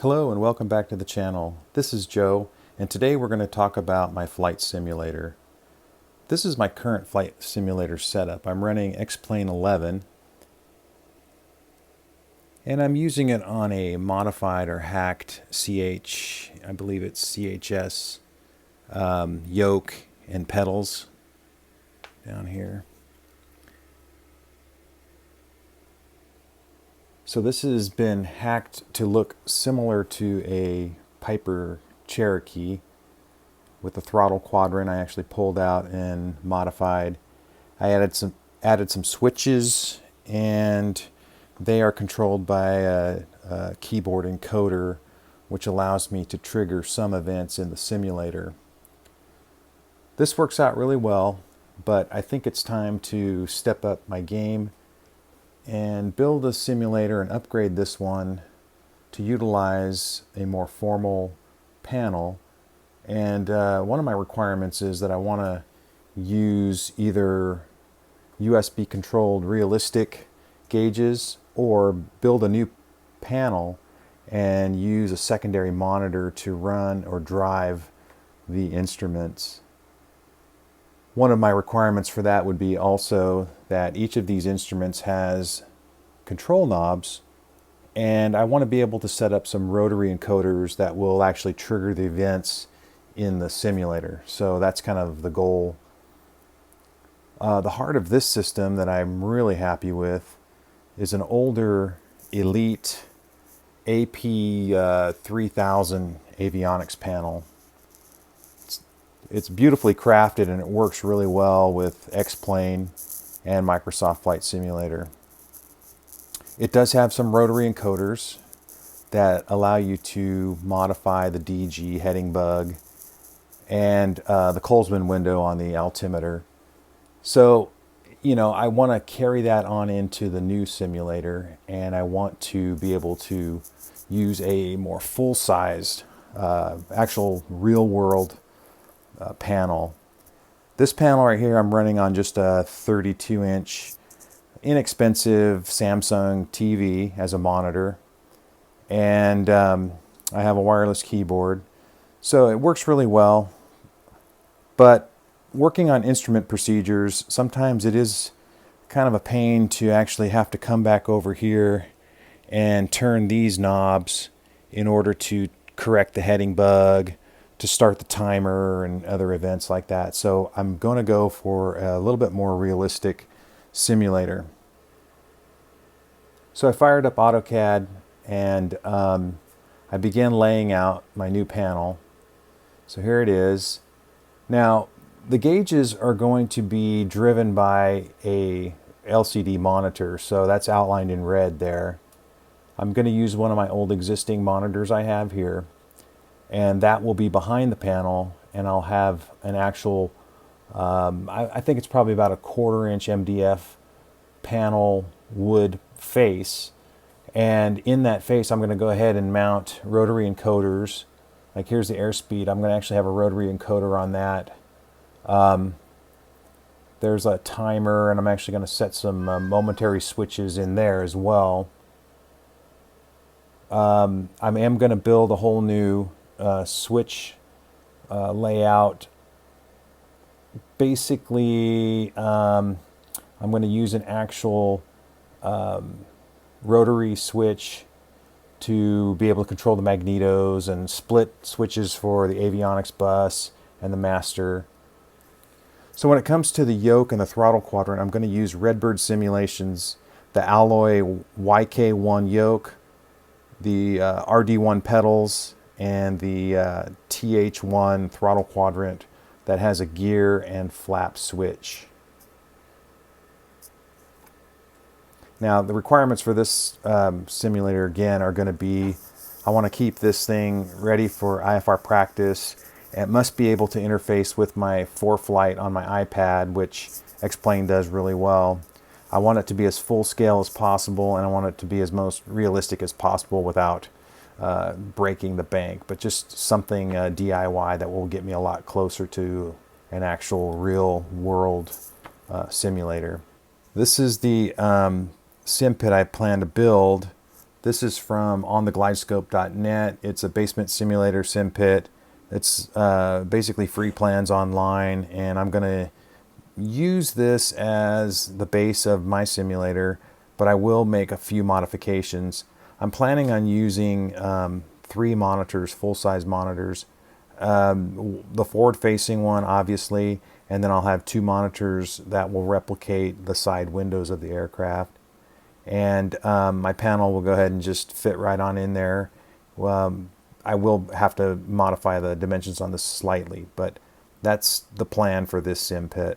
Hello and welcome back to the channel. This is Joe, and today we're going to talk about my flight simulator. This is my current flight simulator setup. I'm running XPlane 11, and I'm using it on a modified or hacked I believe it's CHS, yoke and pedals down here. So this has been hacked to look similar to a Piper Cherokee with the throttle quadrant. I actually pulled out and modified. I added some switches, and they are controlled by a keyboard encoder, which allows me to trigger some events in the simulator. This works out really well, but I think it's time to step up my game and build a simulator and upgrade this one to utilize a more formal panel. And one of my requirements is that I want to use either USB controlled realistic gauges or build a new panel and use a secondary monitor to run or drive the instruments. One of my requirements for that would be also that each of these instruments has control knobs, and I want to be able to set up some rotary encoders that will actually trigger the events in the simulator. So that's kind of the goal. The heart of this system that I'm really happy with is an older Elite AP3000 Avionics Panel. It's beautifully crafted and it works really well with XPlane and Microsoft Flight Simulator. It does have some rotary encoders that allow you to modify the DG heading bug and the Colesman window on the altimeter. So, I want to carry that on into the new simulator, and I want to be able to use a more full-sized, actual real-world panel. This panel right here I'm running on just a 32-inch inexpensive Samsung TV as a monitor, and I have a wireless keyboard, so it works really well. But working on instrument procedures, sometimes it is kind of a pain to actually have to come back over here and turn these knobs in order to correct the heading bug, to start the timer and other events like that. So I'm going to go for a little bit more realistic simulator. So I fired up AutoCAD and I began laying out my new panel. So here it is. Now the gauges are going to be driven by a LCD monitor, so that's outlined in red there. I'm going to use one of my old existing monitors I have here, and that will be behind the panel, and I'll have an actual, I think it's probably about a 1/4-inch MDF panel wood face, and in that face I'm going to go ahead and mount rotary encoders. Like here's the airspeed. I'm going to actually have a rotary encoder on that. There's a timer, and I'm actually going to set some momentary switches in there as well. I am going to build a whole new switch layout. Basically, I'm going to use an actual rotary switch to be able to control the magnetos, and split switches for the avionics bus and the master. So when it comes to the yoke and the throttle quadrant, I'm going to use Redbird simulations, the Alloy YK1 yoke, the RD1 pedals, and the TH1 throttle quadrant that has a gear and flap switch. Now the requirements for this simulator again are going to be, I want to keep this thing ready for IFR practice. It must be able to interface with my ForeFlight on my iPad, which XPlane does really well. I want it to be as full scale as possible, and I want it to be as most realistic as possible without breaking the bank, but just something DIY that will get me a lot closer to an actual real world simulator. This is the SimPit I plan to build This is from ontheglidescope.net. It's a basement simulator SimPit. It's basically free plans online, and I'm going to use this as the base of my simulator, but I will make a few modifications. I'm planning on using 3 monitors, full-size monitors. The forward-facing one, obviously, and then I'll have 2 monitors that will replicate the side windows of the aircraft. And my panel will go ahead and just fit right on in there. I will have to modify the dimensions on this slightly, but that's the plan for this SimPit.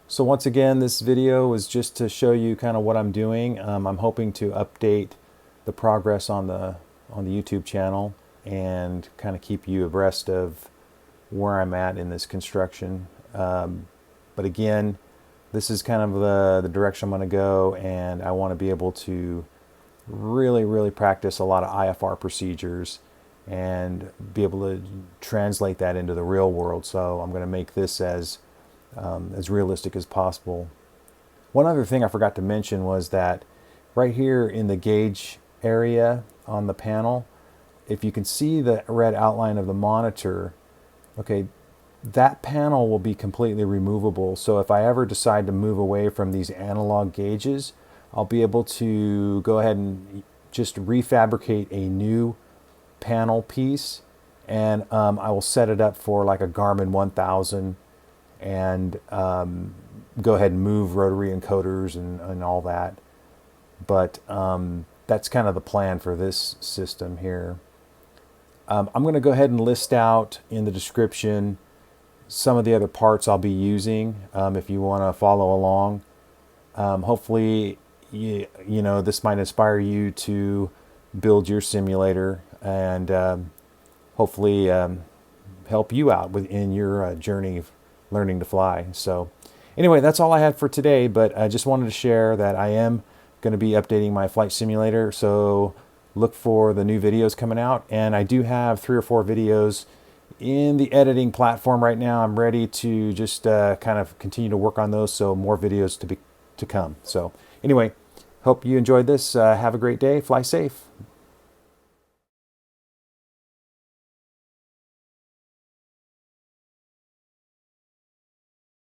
So once again, this video is just to show you kind of what I'm doing. I'm hoping to update the progress on the YouTube channel and kind of keep you abreast of where I'm at in this construction. But again, this is kind of the direction I'm going to go, and I want to be able to really practice a lot of IFR procedures and be able to translate that into the real world. So I'm going to make this as realistic as possible. One other thing I forgot to mention was that right here in the gauge area on the panel, if you can see the red outline of the monitor, okay, that panel will be completely removable. So if I ever decide to move away from these analog gauges, I'll be able to go ahead and just refabricate a new panel piece, and I will set it up for like a Garmin 1000 and go ahead and move rotary encoders and all that. But that's kind of the plan for this system here. I'm going to go ahead and list out in the description some of the other parts I'll be using if you want to follow along. Hopefully, you know, this might inspire you to build your simulator and hopefully help you out in your journey of learning to fly. So anyway, that's all I had for today, but I just wanted to share that I am going to be updating my flight simulator, so look for the new videos coming out. And I do have 3 or 4 videos in the editing platform right now. I'm ready to just kind of continue to work on those, so more videos to come. So anyway, hope you enjoyed this. Have a great day. Fly safe.